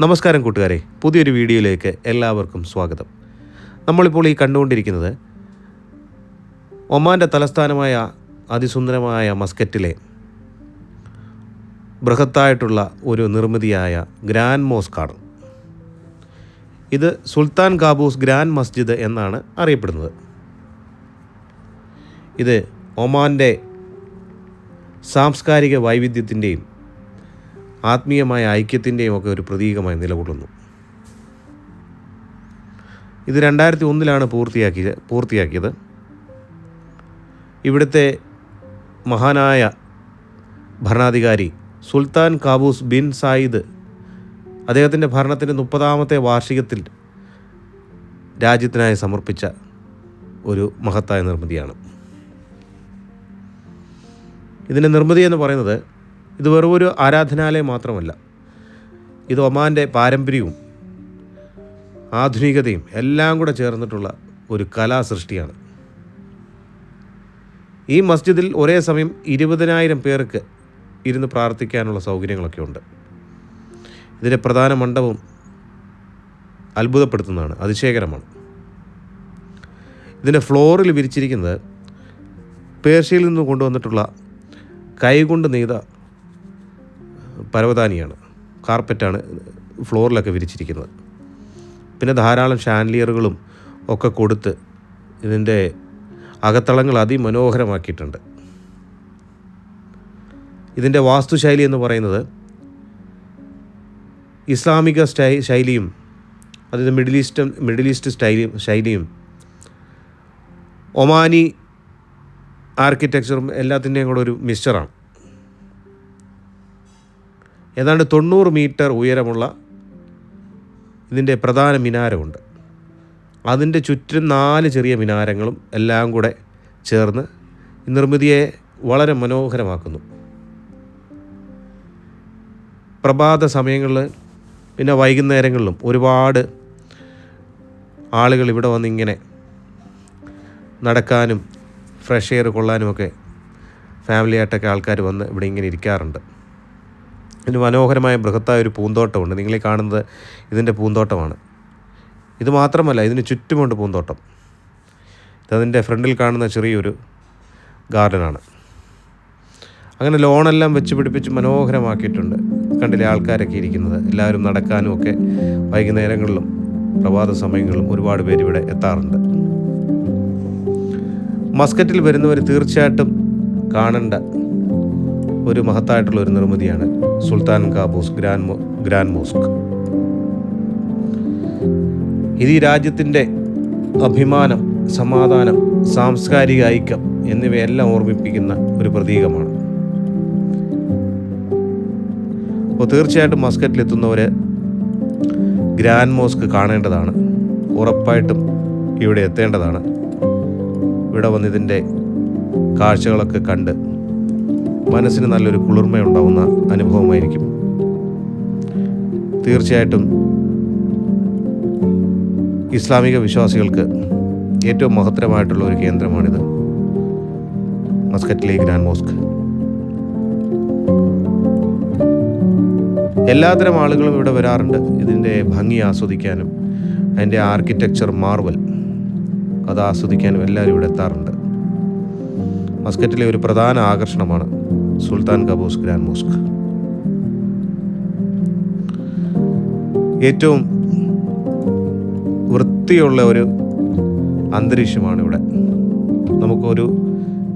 നമസ്കാരം കൂട്ടുകാരെ, പുതിയൊരു വീഡിയോയിലേക്ക് എല്ലാവർക്കും സ്വാഗതം. നമ്മളിപ്പോൾ ഈ കണ്ടുകൊണ്ടിരിക്കുന്നത് ഒമാൻ്റെ തലസ്ഥാനമായ അതിസുന്ദരമായ മസ്കറ്റിലെ ബൃഹത്തായിട്ടുള്ള ഒരു നിർമ്മിതിയായ ഗ്രാൻഡ് മോസ്കാണ്. ഇത് സുൽത്താൻ കാബൂസ് ഗ്രാൻഡ് മസ്ജിദ് എന്നാണ് അറിയപ്പെടുന്നത്. ഇത് ഒമാൻ്റെ സാംസ്കാരിക വൈവിധ്യത്തിൻ്റെയും ആത്മീയമായ ഐക്യത്തിൻ്റെയും ഒക്കെ ഒരു പ്രതീകമായി നിലകൊള്ളുന്നു. ഇത് 2001 പൂർത്തിയാക്കിയത്. ഇവിടുത്തെ മഹാനായ ഭരണാധികാരി സുൽത്താൻ കാബൂസ് ബിൻ സായിദ് അദ്ദേഹത്തിൻ്റെ ഭരണത്തിൻ്റെ 30ാമത്തെ വാർഷികത്തിൽ രാജ്യത്തിനായി സമർപ്പിച്ച ഒരു മഹത്തായ നിർമ്മിതിയാണ്. ഇതിൻ്റെ നിർമ്മിതി എന്ന് പറയുന്നത് ഇത് വെറും ഒരു ആരാധനാലയം മാത്രമല്ല, ഇത് ഒമാൻ്റെ പാരമ്പര്യവും ആധുനികതയും എല്ലാം കൂടെ ചേർന്നിട്ടുള്ള ഒരു കലാസൃഷ്ടിയാണ്. ഈ മസ്ജിദിൽ ഒരേ സമയം 20,000 പേർക്ക് ഇരുന്ന് പ്രാർത്ഥിക്കാനുള്ള സൗകര്യങ്ങളൊക്കെ ഉണ്ട്. ഇതിൻ്റെ പ്രധാന മണ്ഡപം അത്ഭുതപ്പെടുത്തുന്നതാണ്, അതിശയകരമാണ്. ഇതിൻ്റെ ഫ്ലോറിൽ വിരിച്ചിരിക്കുന്നത് പേർഷ്യയിൽ നിന്ന് കൊണ്ടുവന്നിട്ടുള്ള കൈകൊണ്ട് നെയ്ത പരവതാനിയാണ്, കാർപ്പറ്റാണ് ഫ്ലോറിലൊക്കെ വിരിച്ചിരിക്കുന്നത്. പിന്നെ ധാരാളം ഷാൻലിയറുകളും ഒക്കെ കൊടുത്ത് ഇതിൻ്റെ അകത്തളങ്ങൾ അതിമനോഹരമാക്കിയിട്ടുണ്ട്. ഇതിൻ്റെ വാസ്തുശൈലി എന്ന് പറയുന്നത് ഇസ്ലാമിക ശൈലിയും അതായത് മിഡിൽ ഈസ്റ്റ് ശൈലിയും ഒമാനി ആർക്കിടെക്ചറും എല്ലാത്തിൻ്റെയും കൂടെ ഒരു മിക്സ്ചറാണ്. ഏതാണ്ട് 90 മീറ്റർ ഉയരമുള്ള ഇതിൻ്റെ പ്രധാന മിനാരമുണ്ട്. അതിൻ്റെ ചുറ്റും 4 ചെറിയ മിനാരങ്ങളും എല്ലാം കൂടെ ചേർന്ന് നിർമ്മിതിയെ വളരെ മനോഹരമാക്കുന്നു. പ്രഭാത സമയങ്ങളിൽ പിന്നെ വൈകുന്നേരങ്ങളിലും ഒരുപാട് ആളുകൾ ഇവിടെ വന്നിങ്ങനെ നടക്കാനും ഫ്രഷ് എയർ കൊള്ളാനുമൊക്കെ ഫാമിലിയായിട്ടൊക്കെ ആൾക്കാർ വന്ന് ഇവിടെ ഇങ്ങനെ ഇരിക്കാറുണ്ട്. ഇതിന് മനോഹരമായ ബൃഹത്തായ ഒരു പൂന്തോട്ടമുണ്ട്. നിങ്ങളീ കാണുന്നത് ഇതിൻ്റെ പൂന്തോട്ടമാണ്. ഇത് മാത്രമല്ല, ഇതിന് ചുറ്റുമുണ്ട് പൂന്തോട്ടം. ഇതതിൻ്റെ ഫ്രണ്ടിൽ കാണുന്ന ചെറിയൊരു ഗാർഡനാണ്. അങ്ങനെ ലോണെല്ലാം വെച്ച് പിടിപ്പിച്ച് മനോഹരമാക്കിയിട്ടുണ്ട്. കണ്ടില്ലേ ആൾക്കാരൊക്കെ ഇരിക്കുന്നത്, എല്ലാവരും നടക്കാനും ഒക്കെ വൈകുന്നേരങ്ങളിലും പ്രഭാത സമയങ്ങളിലും ഒരുപാട് പേര് ഇവിടെ എത്താറുണ്ട്. മസ്കറ്റിൽ വരുന്നവർ തീർച്ചയായിട്ടും കാണേണ്ട ഒരു മഹത്തായിട്ടുള്ള ഒരു നിർമ്മിതിയാണ് സുൽത്താൻ കാബൂസ് ഗ്രാൻഡ് മോസ്ക്. ഇത് ഈ രാജ്യത്തിൻ്റെ അഭിമാനം, സമാധാനം, സാംസ്കാരിക ഐക്യം എന്നിവയെല്ലാം ഓർമ്മിപ്പിക്കുന്ന ഒരു പ്രതീകമാണ്. അപ്പോൾ തീർച്ചയായിട്ടും മസ്കറ്റിലെത്തുന്നവർ ഗ്രാൻഡ് മോസ്ക് കാണേണ്ടതാണ്. ഉറപ്പായിട്ടും ഇവിടെ എത്തേണ്ടതാണ്. ഇവിടെ വന്ന് ഇതിൻ്റെ കാഴ്ചകളൊക്കെ കണ്ട് മനസ്സിന് നല്ലൊരു കുളിർമയുണ്ടാവുന്ന അനുഭവമായിരിക്കും. തീർച്ചയായിട്ടും ഇസ്ലാമിക വിശ്വാസികൾക്ക് ഏറ്റവും മഹത്തരമായിട്ടുള്ള ഒരു കേന്ദ്രമാണിത്, മസ്കറ്റിലെ ഗ്രാൻഡ് മോസ്ക്. എല്ലാത്തരം ആളുകളും ഇവിടെ വരാറുണ്ട് ഇതിൻ്റെ ഭംഗി ആസ്വദിക്കാനും അതിൻ്റെ ആർക്കിടെക്ചർ മാർവൽ അത് ആസ്വദിക്കാനും എല്ലാവരും ഇവിടെ എത്താറുണ്ട്. മസ്കറ്റിലെ ഒരു പ്രധാന ആകർഷണമാണ് സുൽത്താൻ കാബൂസ് ഗ്രാൻഡ് മോസ്ക്. ഏറ്റവും വൃത്തിയുള്ള ഒരു അന്തരീക്ഷമാണ് ഇവിടെ. നമുക്കൊരു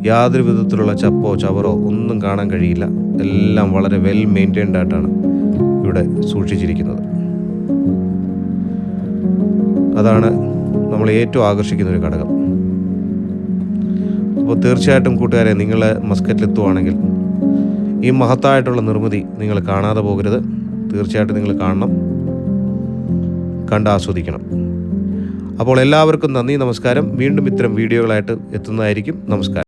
യാതൊരു വിധത്തിലുള്ള ചപ്പോ ചവറോ ഒന്നും കാണാൻ കഴിയില്ല. എല്ലാം വളരെ വെൽ മെയിൻറ്റൈൻഡ് ആയിട്ടാണ് ഇവിടെ സൂക്ഷിച്ചിരിക്കുന്നത്. അതാണ് നമ്മളെ ഏറ്റവും ആകർഷിക്കുന്ന ഒരു ഘടകം. അപ്പോൾ തീർച്ചയായിട്ടും കൂട്ടുകാരെ, നിങ്ങൾ മസ്കറ്റിലെത്തുവാണെങ്കിൽ ഈ മഹത്തായിട്ടുള്ള നിർമ്മിതി നിങ്ങൾ കാണാതെ പോകരുത്. തീർച്ചയായിട്ടും നിങ്ങൾ കാണണം, കണ്ട് ആസ്വദിക്കണം. അപ്പോൾ എല്ലാവർക്കും നന്ദി, നമസ്കാരം. വീണ്ടും ഇത്തരം വീഡിയോകളായിട്ട് എത്തുന്നതായിരിക്കും. നമസ്കാരം.